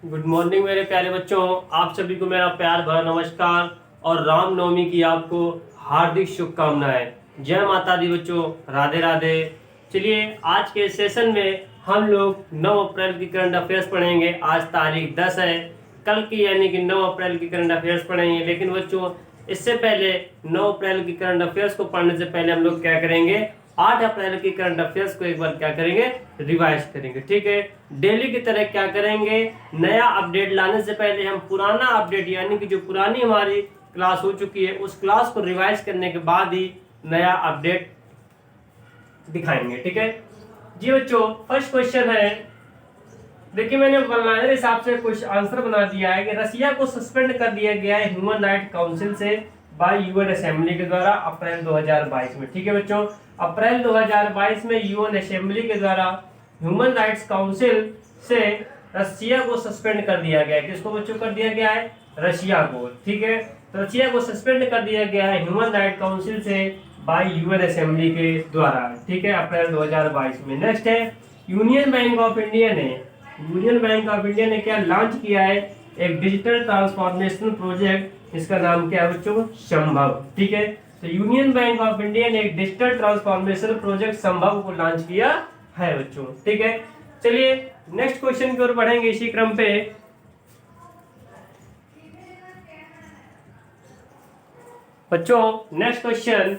Good morning मेरे प्यारे बच्चों। आप सभी को मेरा प्यार भरा नमस्कार और रामनवमी की आपको हार्दिक शुभकामनाएं। जय माता दी बच्चों, राधे राधे। चलिए आज के सेशन में हम लोग 9 अप्रैल की करंट अफेयर्स पढ़ेंगे। आज तारीख 10 है, कल की यानी कि 9 अप्रैल की करंट अफेयर्स पढ़ेंगे। लेकिन बच्चों इससे पहले 9 अप्रैल की करंट अफेयर्स को पढ़ने से पहले हम लोग क्या करेंगे, 8 अप्रैल की करंट अफेयर्स को एक बार क्या करेंगे, रिवाइज करेंगे। ठीक है, डेली की तरह क्या करेंगे, नया अपडेट लाने से पहले हम पुराना अपडेट यानी कि जो पुरानी हमारी क्लास हो चुकी है उस क्लास को रिवाइज करने के बाद ही नया अपडेट दिखाएंगे। ठीक है जी बच्चों, फर्स्ट क्वेश्चन है, देखिए मैंने बनाने हिसाब से कुछ आंसर बना दिया है कि रसिया को सस्पेंड कर दिया गया है ह्यूमन राइट काउंसिल से बाय यूएन असेंबली के द्वारा अप्रैल 2022 में। ठीक है बच्चों, अप्रैल 2022 में यूएन असेंबली के द्वारा ह्यूमन राइट्स काउंसिल से रसिया को सस्पेंड कर दिया गया है। किसको बच्चों कर दिया गया है, रशिया को। ठीक है, तो रशिया को सस्पेंड कर दिया गया है ह्यूमन राइट काउंसिल से बाय यूएन असेंबली के द्वारा। ठीक है, अप्रैल 2022 में। नेक्स्ट है, यूनियन बैंक ऑफ इंडिया ने क्या लॉन्च किया है, एक डिजिटल ट्रांसफॉर्मेशन प्रोजेक्ट। इसका नाम क्या है बच्चों, संभव। ठीक है, तो यूनियन बैंक ऑफ इंडिया ने एक डिजिटल ट्रांसफॉर्मेशन प्रोजेक्ट संभव को लॉन्च किया है बच्चों। ठीक है, चलिए नेक्स्ट क्वेश्चन की ओर बढ़ेंगे इसी क्रम पे। बच्चों next question,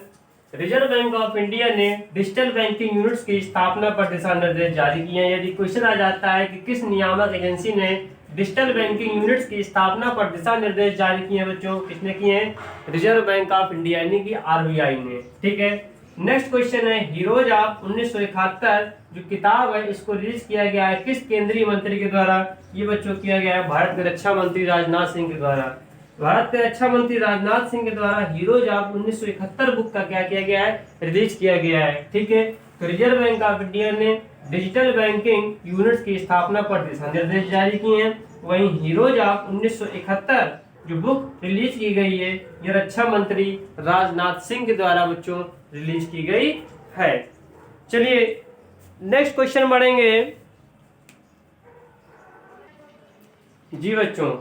reserve bank of India ने डिजिटल बैंकिंग यूनिट्स की स्थापना पर दिशा निर्देश जारी किए हैं। यदि क्वेश्चन आ जाता है कि किस नियामक एजेंसी ने डिजिटल बैंकिंग यूनिट्स की स्थापना पर दिशा निर्देश जारी किए हैं बच्चों, किसने किए हैं, रिजर्व बैंक ऑफ इंडिया यानी कि आरबीआई ने। ठीक है, नेक्स्ट क्वेश्चन है, हीरोज ऑफ 1971 जो किताब है इसको रिलीज किया गया है किस केंद्रीय मंत्री के द्वारा, ये बच्चों किया गया है भारत के रक्षा मंत्री राजनाथ सिंह के द्वारा। भारत के रक्षा मंत्री राजनाथ सिंह के द्वारा हीरोज ऑफ 1971 बुक का क्या किया गया है, रिलीज किया गया है। ठीक है, तो रिजर्व बैंक ऑफ इंडिया ने डिजिटल बैंकिंग यूनिट्स की स्थापना पर दिशा निर्देश जारी किए हैं। वहीं हीरोज ऑफ 1971 जो बुक रिलीज की गई है ये रक्षा मंत्री राजनाथ सिंह के द्वारा बच्चों रिलीज की गई है। चलिए नेक्स्ट क्वेश्चन बढ़ेंगे जी बच्चों,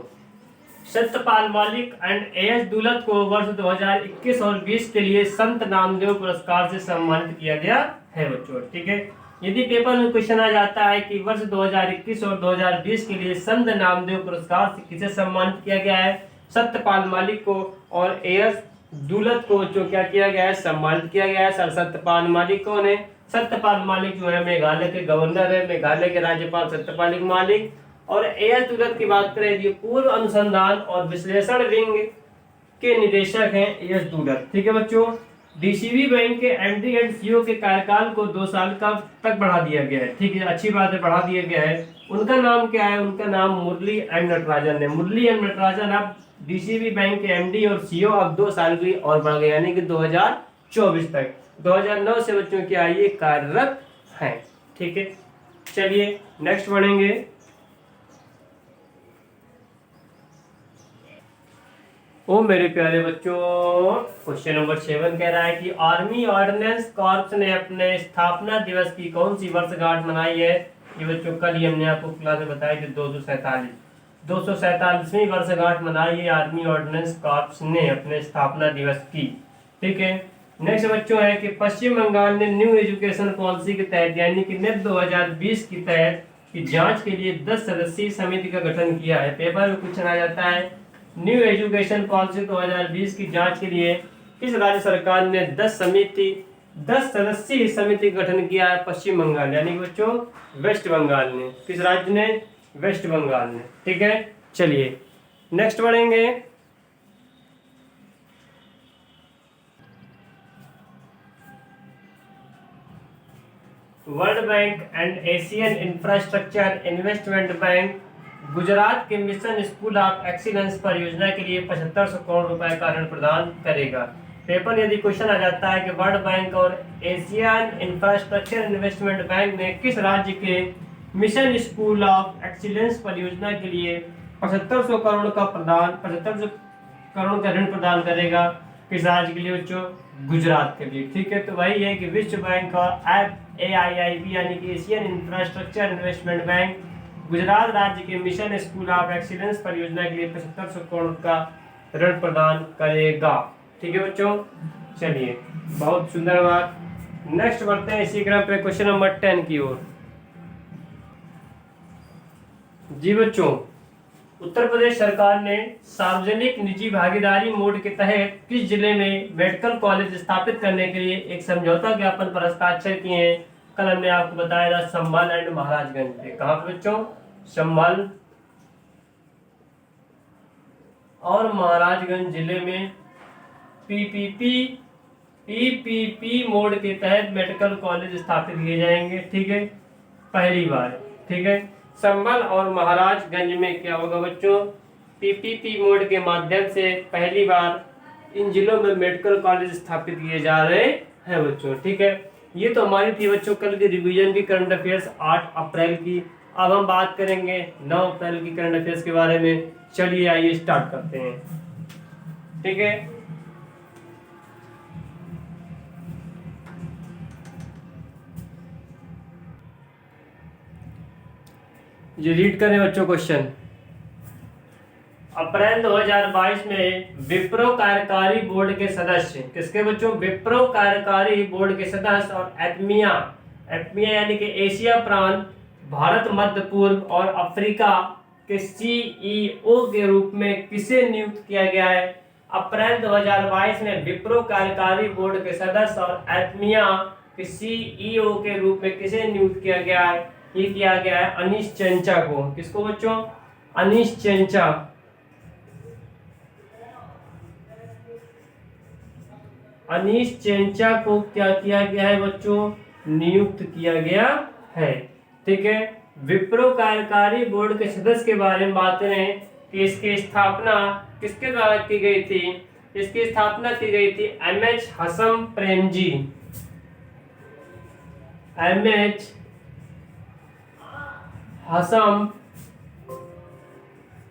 सत्यपाल मलिक एंड एएस दुलत को वर्ष 2021 और 20 के लिए संत नामदेव पुरस्कार से सम्मानित किया गया है बच्चों। ठीक है, यदि पेपर में क्वेश्चन आ जाता है कि वर्ष 2021 और 2020 के लिए संत नामदेव पुरस्कार से किसे सम्मानित किया गया है, सत्यपाल मलिक को और एएस दुलत को बच्चों क्या किया गया है, सम्मानित किया गया है। सर सत्यपाल मलिक कौन है, सत्यपाल मलिक जो है मेघालय के गवर्नर है, मेघालय के राज्यपाल सत्यपाल मलिक। और एएस दुलत की बात करें जो पूर्व अनुसंधान और विश्लेषण विंग के निदेशक हैं एएस दुलत। ठीक है बच्चों, डीसीबी बैंक के एमडी एंड सीईओ के कार्यकाल को 2 साल का तक बढ़ा दिया गया है। ठीक है, अच्छी बात है, बढ़ा दिया गया है। उनका नाम क्या है, उनका नाम मुरली एम नटराजन है। मुरली एम नटराजन अब डीसीबी बैंक के एमडी और सीईओ अब 2 साल के लिए और बढ़ गए यानी कि 2024 तक। 2009 से बच्चों क्या ये कार्यरत है। ठीक है, चलिए नेक्स्ट बढ़ेंगे। ओ मेरे प्यारे बच्चों, क्वेश्चन नंबर 7 कह रहा है कि आर्मी ऑर्डिनेंस कॉर्प्स ने अपने स्थापना दिवस की कौन सी वर्षगांठ मनाई है। ये बच्चों कल ही हमने आपको क्लास में बताया कि 247वीं वर्षगांठ मनाई है आर्मी ऑर्डिनेंस कॉर्प्स ने अपने स्थापना दिवस की। ठीक है, नेक्स्ट बच्चों है कि पश्चिम बंगाल ने न्यू एजुकेशन पॉलिसी के तहत यानी कि नेट 2020 के तहत की जांच के लिए 10 सदस्यीय समिति का गठन किया है। पेपर में क्वेश्चन आ जाता है न्यू एजुकेशन पॉलिसी 2020 की जांच के लिए किस राज्य सरकार ने 10 सदस्यीय समिति का गठन किया है, पश्चिम बंगाल यानी कि बच्चों वेस्ट बंगाल ने। किस राज्य ने, वेस्ट बंगाल ने। ठीक है, चलिए नेक्स्ट बढ़ेंगे। World bank and Asian infrastructure investment bank Gujarat के मिशन स्कूल ऑफ एक्सीलेंस परियोजना के लिए 7500 करोड़ रुपए का ऋण प्रदान करेगा। पेपर यदि क्वेश्चन आ जाता है कि वर्ल्ड बैंक और एशियन इंफ्रास्ट्रक्चर इन्वेस्टमेंट बैंक ने किस राज्य के मिशन स्कूल ऑफ एक्सीलेंस परियोजना के लिए 7500 करोड़ का ऋण प्रदान करेगा, किस राज्य के लिए बच्चों, गुजरात के लिए। ठीक है, तो वही है कि विश्व बैंक और AIIB यानी कि Asian infrastructure investment bank Gujarat राज्य के मिशन स्कूल ऑफ एक्सीलेंस परियोजना के लिए 7500 करोड़ का ऋण प्रदान करेगा। ठीक है बच्चों, चलिए बहुत सुंदर बात। नेक्स्ट बढ़ते हैं इसी क्रम पे क्वेश्चन नंबर 10 की ओर। जी बच्चों, उत्तर प्रदेश सरकार ने सार्वजनिक निजी भागीदारी मोड के तहत किस जिले में मेडिकल कॉलेज स्थापित करने के लिए एक समझौता ज्ञापन पर हस्ताक्षर किए हैं? कल हमने आपको बताया था संभल एंड महाराजगंज। कहाँ पे बच्चों? संभल और महाराजगंज जिले में पीपीपी मोड के तहत मेडिकल कॉलेज स्थापित किए जाएंगे। ठीक है, पहली बार। ठीक है, संभल और महाराजगंज में क्या होगा बच्चों? पीपीपी मोड के माध्यम से पहली बार इन जिलों में मेडिकल कॉलेज स्थापित किए जा रहे हैं बच्चों। ठीक है, ये तो हमारी थी बच्चों कल की रिवीजन की करंट अफेयर्स 8 अप्रैल की। अब हम बात करेंगे 9 अप्रैल की करंट अफेयर्स के बारे में। चलिए आइए स्टार्ट करते हैं। ठीक है, ये रीड करें बच्चों क्वेश्चन। अप्रैल 2022 में विप्रो कार्यकारी बोर्ड के सदस्य किसके बच्चों? विप्रो कार्यकारी बोर्ड के सदस्य और एपमिया यानी कि एशिया प्रांत, भारत, मध्य पूर्व और अफ्रीका के सीईओ के रूप में किसे नियुक्त किया गया है? अप्रैल 2022 में विप्रो कार्यकारी बोर्ड के सदस्य और एपमिया के सीईओ के रूप में किसे नियुक्त किया गया है? ये किया गया है अनीश चंचा को। किसको बच्चों? अनीश चंचा। अनीश चंचा को क्या किया गया है बच्चों? नियुक्त किया गया है। ठीक है, विप्रो कार्यकारी बोर्ड के सदस्य के बारे में बात करें कि इसकी स्थापना किसके द्वारा की गई थी? इसकी स्थापना की गई थी एमएच हसम प्रेमजी। एमएच हसम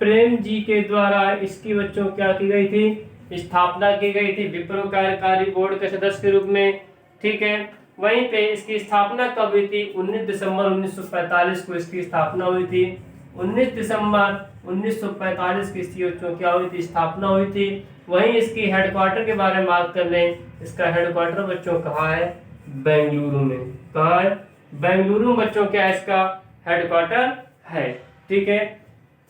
प्रेम जी के द्वारा इसकी बच्चों क्या की गई थी? स्थापना की गई थी विप्रो कार्यकारी बोर्ड के सदस्य के रूप में। ठीक है, वहीं पे इसकी स्थापना कब हुई थी? 19 दिसंबर 1945 को इसकी स्थापना हुई थी। 19 दिसंबर 1945 की इसकी बच्चों क्या हुई थी? स्थापना हुई थी। वहीं इसकी हेडक्वार्टर के बारे में बात कर लें, इसका हेडक्वार्टर बच्चों कहाँ है? बेंगलुरु में। कहाँ है? बेंगलुरु बच्चों क्या है इसका हेडक्वार्टर है। ठीक है,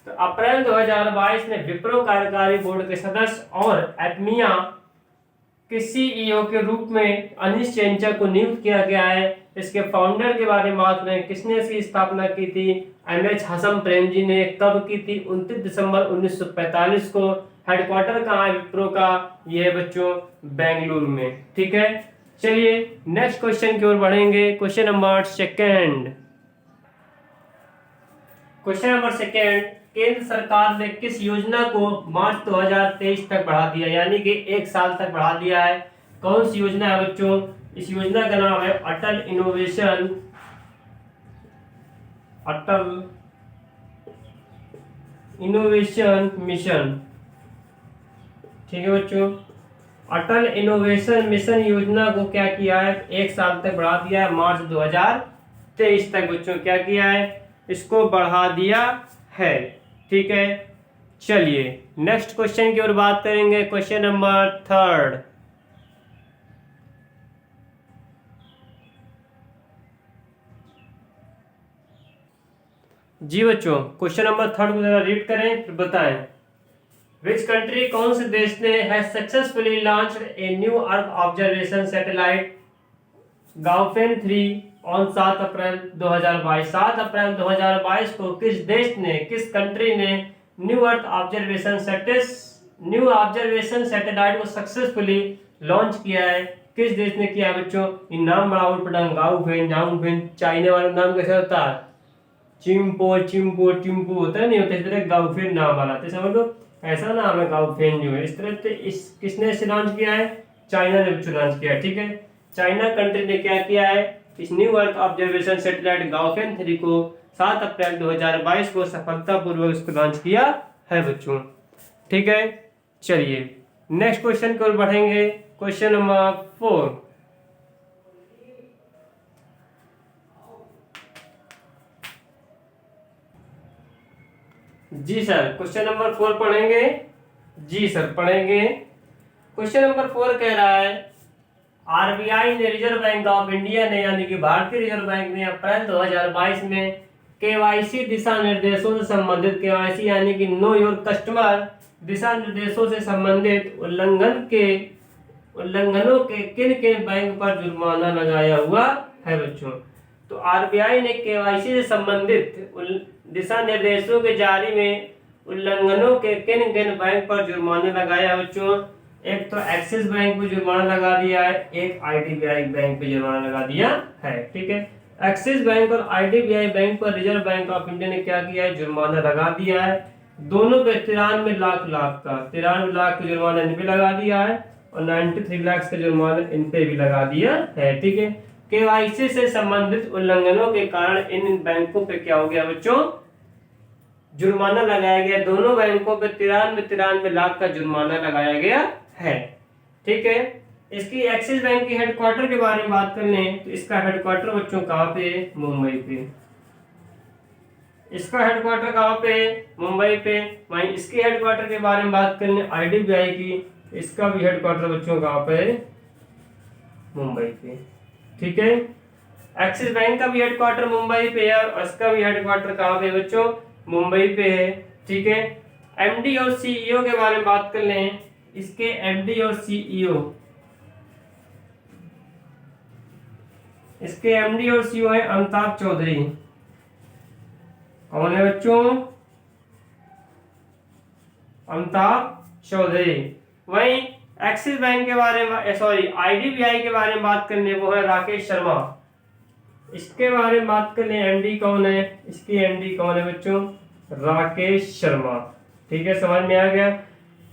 तो अप्रैल 2022 में विप्रो कार्यकारी बोर्ड के सदस्य और एपमिया के सीईओ के रूप में अनीश चंचा को नियुक्त किया गया है। इसके फाउंडर के बारे में बात करें, किसने इसकी स्थापना की थी? एमएच हसम प्रेमजी ने। कब की थी? 29 दिसंबर 1945 को। हेडक्वार्टर कहाँ है विप्रो का? ये है बच्चों बेंगलुरु में। ठीक है, चलिए नेक्स्ट क्वेश्चन की ओर बढ़ेंगे। Question number second. Question number second, केंद्र सरकार ने किस योजना को मार्च 2023 तक बढ़ा दिया, यानी कि 1 साल तक बढ़ा दिया है? कौन सी योजना है बच्चों? इस योजना का नाम है अटल इनोवेशन मिशन। ठीक है बच्चों, अटल इनोवेशन मिशन योजना को क्या किया है? 1 साल तक बढ़ा दिया है, मार्च 2023 तक बच्चों क्या किया है? इसको बढ़ा दिया है। ठीक है, चलिए नेक्स्ट क्वेश्चन की ओर बात करेंगे। Question number 3। जी बच्चों, क्वेश्चन नंबर 3 को जरा रीड करें फिर बताएं। विच कंट्री, कौन से देश ने has successfully launched a new earth observation satellite Gaofen 3 on 7 अप्रैल 2022। 7 अप्रैल 2022 को किस देश ने, किस कंट्री ने न्यू ऑब्जर्वेशन सैटेलाइट को सक्सेसफुली लॉन्च किया है? किस देश ने किया है बच्चों? ये नाम बड़ा उठ पड़ा, गाउफेन। चाइना वाला नाम कैसे होता है? चिंपो होता है, नहीं होता इस तरह गाउफेन नाम वाला, तो समझ लो ऐसा नाम है गाउफेन जो है। इस तरह से इस किसने इसे लॉन्च किया है? चाइना ने लॉन्च किया है। ठीक है, चाइना कंट्री ने क्या किया है? इस new earth observation satellite Gaofen 3 को 7 अप्रैल 2022 को सफलतापूर्वक इसको लॉन्च किया है बच्चों। ठीक है, चलिए नेक्स्ट क्वेश्चन की ओर बढ़ेंगे। Question number 4। जी सर, क्वेश्चन नंबर 4 पढ़ेंगे। जी सर पढ़ेंगे। क्वेश्चन नंबर 4 कह रहा है आरबीआई ने, रिजर्व बैंक ऑफ इंडिया ने, यानी कि भारतीय रिजर्व बैंक ने अप्रैल 2022 में केवाईसी दिशा निर्देशों से संबंधित, केवाईसी यानी कि नो योर कस्टमर दिशा निर्देशों से संबंधित उल्लंघनों के किन किन बैंक पर जुर्माना लगाया हुआ है बच्चों। तो आरबीआई ने केवाईसी से संबंधित दिशा निर्देशों के जारी में उल्लंघनों के किन किन बैंक पर जुर्माना लगाया है बच्चों। एक तो एक्सिस बैंक पे जुर्माना लगा दिया है, एक आईडीबीआई बैंक पे जुर्माना लगा दिया है। ठीक है, एक्सिस बैंक और आईडीबीआई बैंक पर रिजर्व बैंक ऑफ इंडिया ने क्या किया है, जुर्माना लगा दिया है। दोनों पे 93 लाख का जुर्माना इन पे लगा दिया है और 93 लाख का जुर्माना इन पे भी लगा दिया है। ठीक है, केवाईसी से संबंधित उल्लंघनों के कारण इन बैंकों पे क्या हो गया बच्चों, जुर्माना लगाया गया। दोनों बैंकों पे 93 लाख का जुर्माना लगाया गया है। ठीक है, इसकी एक्सिस बैंक की हेडक्वार्टर के बारे में बात कर लें तो इसका हेडक्वार्टर बच्चों कहाँ पे, मुंबई पे। इसका हेडक्वार्टर कहाँ पे, मुंबई पे। वहीं इसके हेडक्वार्टर के बारे में बात कर लें आईडीबीआई की, इसका भी हेडक्वार्टर बच्चों कहाँ पे, मुंबई पे। ठीक है, एक्सिस बैंक का भी हेडक्वार्टर मुंबई पे है और इसका भी हेडक्वार्टर कहाँ पे बच्चों, मुंबई पे है। ठीक है, एमडी और सीईओ के बारे में बात कर लें, इसके एमडी और सीईओ, इसके एमडी और सीईओ है अमिताभ चौधरी। कौन है बच्चों, अमिताभ चौधरी। वहीं एक्सिस बैंक के बारे में, सॉरी आईडीबीआई के बारे में बात करने, वो है राकेश शर्मा। इसके बारे में बात कर लें, एमडी कौन है, इसकी एमडी कौन है बच्चों, राकेश शर्मा। ठीक है, समझ में आ गया।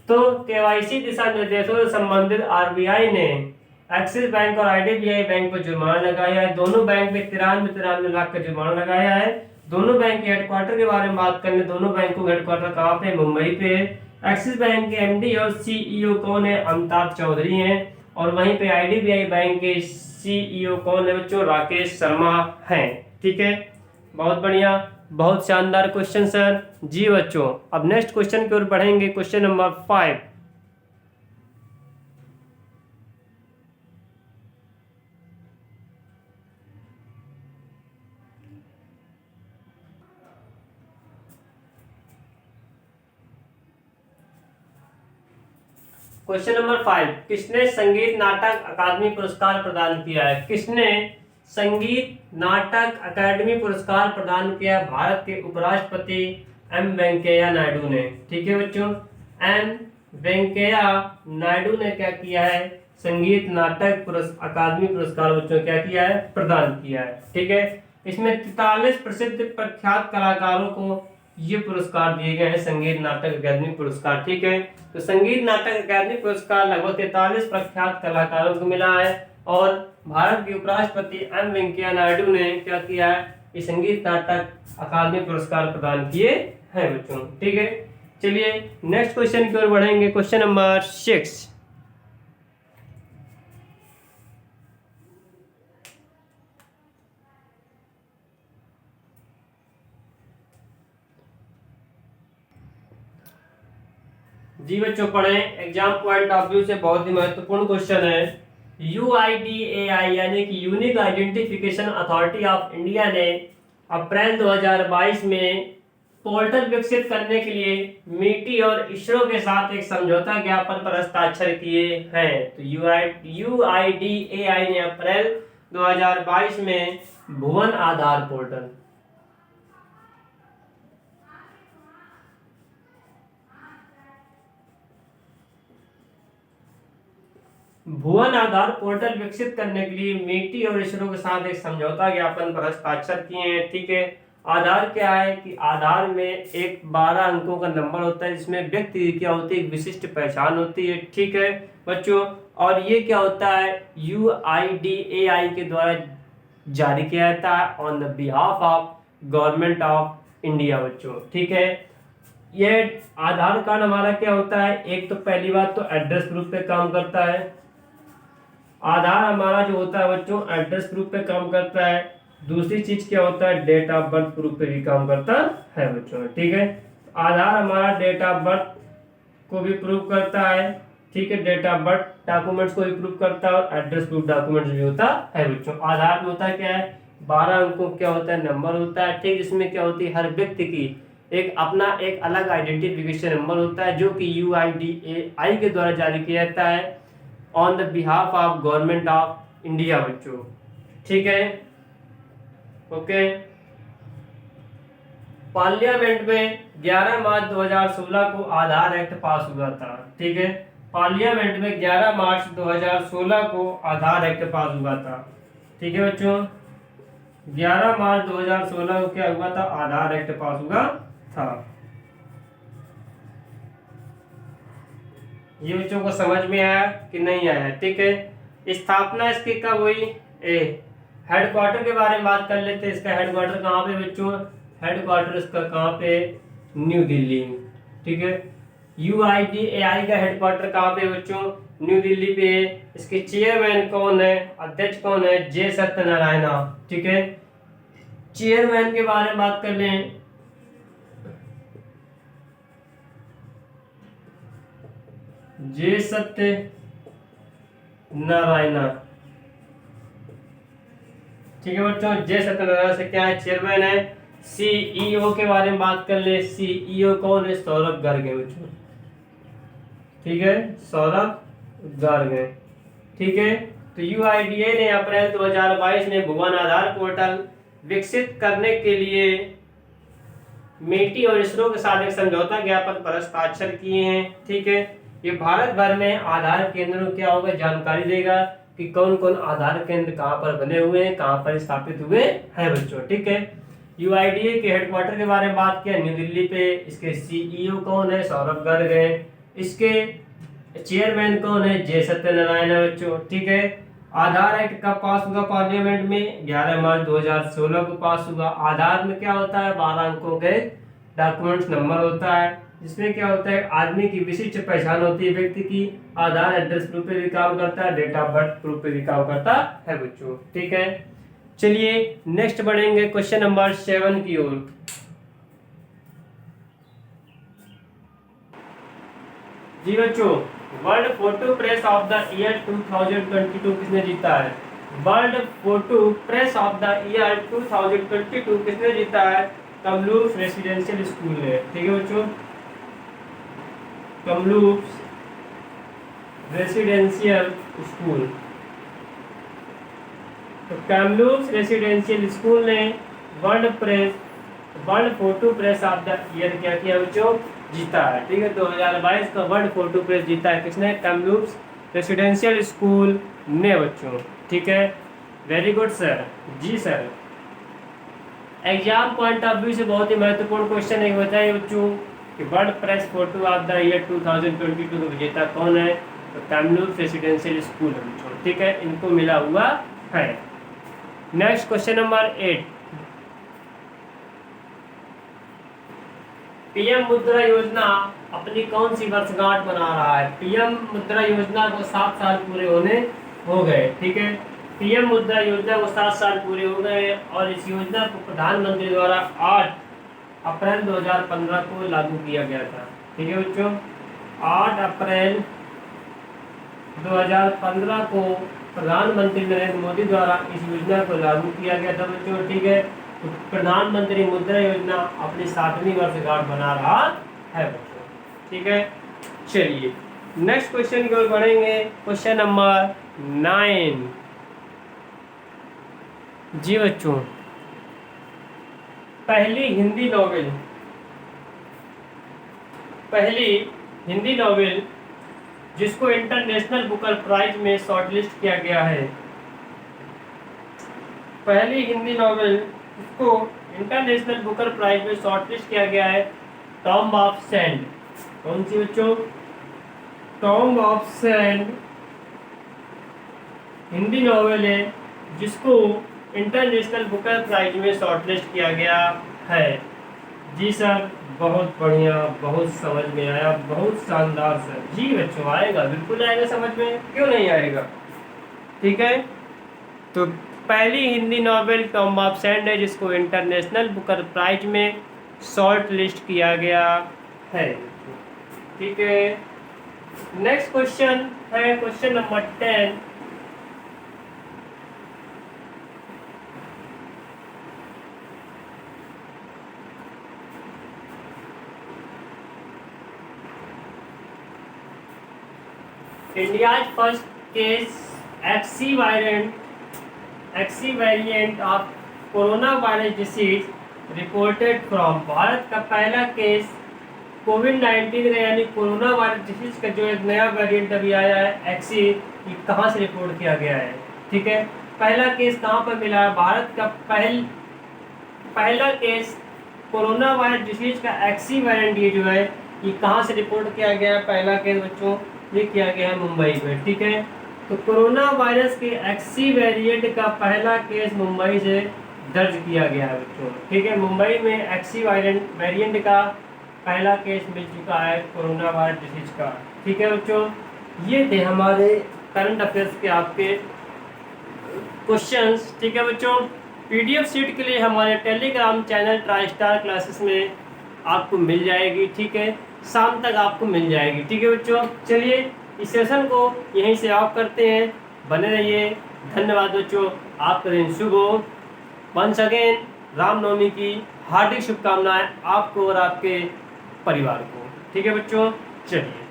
तो केवाईसी दिशा निर्देशों से संबंधित आरबीआई ने एक्सिस बैंक और आईडीबीआई बैंक पर जुर्माना लगाया है। दोनों बैंक में 93 लाख का जुर्माना लगाया है। दोनों बैंक के हेडक्वार्टर के बारे में बात कर ले, दोनों बैंकों के हेडक्वार्टर कहाँ पे, मुंबई पे। एक्सिस बैंक के एमडी और सीईओ कौन है, अमिताभ चौधरी हैं। और वहीं पे आईडीबीआई बैंक के सीईओ कौन है बच्चों, राकेश शर्मा हैं। ठीक है, बहुत बढ़िया, बहुत शानदार क्वेश्चन सर। जी बच्चों, अब नेक्स्ट क्वेश्चन की ओर बढ़ेंगे। Question number 5। क्वेश्चन नंबर 5, किसने संगीत नाटक अकादमी पुरस्कार प्रदान किया है। किसने संगीत नाटक अकादमी पुरस्कार प्रदान किया, भारत के उपराष्ट्रपति एम वेंकैया नायडू ने। ठीक है बच्चों, एम वेंकैया नायडू ने क्या किया है, संगीत नाटक अकादमी पुरस्कार बच्चों क्या किया है, प्रदान किया है। ठीक है, इसमें 43 प्रसिद्ध प्रख्यात कलाकारों को ये पुरस्कार दिए गए हैं, संगीत नाटक अकादमी पुरस्कार। ठीक है, तो संगीत नाटक अकादमी पुरस्कार लगभग 43 प्रख्यात कलाकारों को मिला है और भारत के उपराष्ट्रपति एम वेंकैया नायडू ने क्या किया है, ये संगीत नाटक अकादमी पुरस्कार प्रदान किए हैं बच्चों। ठीक है, चलिए नेक्स्ट क्वेश्चन की ओर बढ़ेंगे। Question number 6। जी बच्चों पढ़ें, एग्जाम पॉइंट ऑफ व्यू से बहुत ही महत्वपूर्ण क्वेश्चन है। यूआईडीएआई यानी कि unique identification authority of India ने अप्रैल 2022 में पोर्टल विकसित करने के लिए मीटी और इसरो के साथ एक समझौता ज्ञापन पर हस्ताक्षर किए हैं। तो यूआईडीएआई ने अप्रैल 2022 में भुवन आधार पोर्टल, भुवन आधार पोर्टल विकसित करने के लिए मीटी और इसरो के साथ एक समझौता ज्ञापन पर हस्ताक्षर किए हैं। ठीक है, आधार क्या है कि आधार में एक 12 अंकों का नंबर होता है, जिसमें व्यक्ति की क्या होती है, एक विशिष्ट पहचान होती है। ठीक है बच्चों, और ये क्या होता है, यूआईडीएआई के द्वारा जारी किया जाता है on the behalf of government of India बच्चों। ठीक है, ये आधार कार्ड हमारा क्या होता है, एक तो पहली बात तो एड्रेस प्रूफ पे काम करता है। आधार हमारा जो होता है बच्चों एड्रेस प्रूफ पे काम करता है। दूसरी चीज क्या होता है, डेट ऑफ बर्थ प्रूफ पे भी काम करता है बच्चों। ठीक है, आधार हमारा डेट ऑफ बर्थ को भी प्रूव करता है, ठीक है, डेट ऑफ बर्थ डॉक्यूमेंट्स को भी प्रूव करता है और एड्रेस प्रूफ डॉक्यूमेंट्स भी होता है बच्चों। आधार में होता क्या है, 12 अंकों क्या होता है, नंबर होता है, ठीक, जिसमें क्या होती है, हर व्यक्ति की एक अपना एक अलग आइडेंटिफिकेशन नंबर होता है जो कि UIDAI के द्वारा जारी किया जाता है on the behalf of government of India बच्चों, ठीक है, ओके। पार्लियामेंट में 11 मार्च 2016 को आधार एक्ट पास हुआ था, ठीक है, पार्लियामेंट में 11 मार्च 2016 को आधार एक्ट पास हुआ था, ठीक है बच्चों, 11 मार्च 2016 को क्या हुआ था, आधार एक्ट पास हुआ था। ये बच्चों को समझ में आया कि नहीं आया, ठीक है। स्थापना इसकी कब हुई, हेडक्वार्टर के बारे में बात कर लेते हैं। इसका हेडक्वार्टर कहाँ पे बच्चों, हेडक्वार्टर इसका कहाँ पे, न्यू दिल्ली, ठीक है। UIDAI का हेडक्वार्टर कहाँ पे बच्चों, न्यू दिल्ली पे। इसके चेयरमैन कौन है, अध्यक्ष कौन है, जे सत्यनारायण, ठीक है। चेयरमैन के बारे में बात कर लें, जे सत्यनारायण, ठीक है बच्चों, जे सत्यनारायण से क्या है, चेयरमैन है। CEO के बारे में बात कर ले, CEO कौन है, सौरभ गर्ग है बच्चों, ठीक है, सौरभ गर्ग है, ठीक है। तो UIDAI ने अप्रैल 2022 में भुवन आधार पोर्टल विकसित करने के लिए मेटी और इसरो के साथ एक समझौता ज्ञापन पर हस्ताक्षर किए हैं, ठीक है। ये भारत भर में आधार केंद्रों क्या होगा, जानकारी देगा कि कौन कौन आधार केंद्र कहाँ पर बने हुए हैं, कहाँ पर स्थापित हुए हैं बच्चों, ठीक है। UIDAI के हेडक्वार्टर के बारे में बात किया, न्यू दिल्ली पे। इसके CEO कौन है, सौरभ गर्ग है। इसके चेयरमैन कौन है, जे सत्यनारायण है बच्चों, ठीक है। आधार एक्ट कब पास हुआ पार्लियामेंट में, 11 मार्च 2016 को पास हुआ। आधार में क्या होता है, 12 अंकों के डॉक्यूमेंट्स नंबर होता है, जिसमें क्या होता है, आदमी की विशिष्ट पहचान होती है व्यक्ति की। आधार एड्रेस प्रूफ पे भी काम करता है, डेट ऑफ बर्थ प्रूफ पे भी काम करता है बच्चों, ठीक है। चलिए नेक्स्ट बढ़ेंगे क्वेश्चन नंबर 7 की ओर। जी बच्चों, world photo press of the year 2022 किसने जीता है, world photo press of the year 2022 किसने जीता है, कमलूफ रेसिडेंशियल स्कूल ने, ठीक है बच्चों, कमलूफ रेसिडेंशियल स्कूल। तो कमलूफ रेसिडेंशियल स्कूल ने world photo press of the year क्या किया बच्चों, जीता है, ठीक है। 2022 का वर्ल्ड फोटो प्रेस जीता है किसने, कमलूफ रेसिडेंशियल स्कूल ने बच्चों, ठीक है। वेरी गुड सर, जी sir. Exam point of view से बहुत ही महत्वपूर्ण क्वेश्चन है, बताइए बच्चों कि world press photo of the year 2022 का विजेता कौन है, तो कमलूफ रेसिडेंशियल स्कूल है बच्चों, ठीक है, इनको मिला हुआ है। नेक्स्ट क्वेश्चन नंबर 8, PM मुद्रा योजना अपनी कौन सी वर्षगांठ मना रहा है, PM मुद्रा योजना को 7 साल पूरे होने हो गए, ठीक है। PM मुद्रा योजना को 7 साल पूरे हो गए और इस योजना को प्रधानमंत्री द्वारा 8 अप्रैल 2015 को लागू किया गया था, ठीक है बच्चों, 8 अप्रैल 2015 को प्रधानमंत्री नरेंद्र मोदी द्वारा इस योजना को लागू किया गया था बच्चों, ठीक है। तो प्रधानमंत्री मुद्रा योजना अपनी 7वीं वर्षगांठ मना रहा है बच्चों, ठीक है। चलिए नेक्स्ट क्वेश्चन की ओर बढ़ेंगे, क्वेश्चन नंबर 9। जी बच्चों, पहली हिंदी नॉवेल जिसको इंटरनेशनल बुकर प्राइज में शॉर्टलिस्ट किया गया है, पहली हिंदी नॉवेल जिसको इंटरनेशनल बुकर प्राइज में शॉर्टलिस्ट किया गया है, टॉम ऑफ सैंड। कौन सी बच्चों, Tom of sand Hindi novel है जिसको इंटरनेशनल बुकर प्राइज में शॉर्टलिस्ट किया गया है। जी सर, बहुत बढ़िया, बहुत समझ में आया, बहुत शानदार सर। जी बच्चों, आएगा, बिल्कुल आएगा समझ में, क्यों नहीं आएगा, ठीक है। तो पहली Hindi novel Tom of sand है जिसको इंटरनेशनल बुकर प्राइज में शॉर्ट लिस्ट किया गया है। ठीक है, नेक्स्ट क्वेश्चन है question number 10। India's first case XC variant of coronavirus disease reported from। Bharat का पहला केस कोविड-19 का यानी कोरोना वायरस डिसीज का जो एक नया वेरिएंट अभी आया है XC, ये कहाँ से रिपोर्ट किया गया है? ठीक है, पहला केस कहाँ पर मिला है? भारत का पहला केस कोरोना वायरस डिसीज का XC वेरिएंट ये जो है ये कहाँ से रिपोर्ट किया गया है? पहला केस बच्चों ये किया गया है मुंबई में। ठीक है, तो कोरोना वायरस के XC वेरिएंट का पहला केस मुंबई से दर्ज किया गया है बच्चों। ठीक है, मुंबई में XC वेरिएंट का पहला केस मिल चुका है कोरोना वायरस डिसीज का। ठीक है बच्चों, ये थे हमारे करंट अफेयर्स के आपके क्वेश्चंस। ठीक है बच्चों, PDF शीट के लिए हमारे Telegram channel try star classes में आपको मिल जाएगी। ठीक है, शाम तक आपको मिल जाएगी। ठीक है बच्चों, चलिए इस सेशन को यहीं से ऑफ करते हैं। बने रहिए, धन्यवाद बच्चों, आपका दिन शुभ हो। वंस अगेन रामनवमी की हार्दिक शुभकामनाएं आपको और आपके परिवार को। ठीक है बच्चों, चलिए।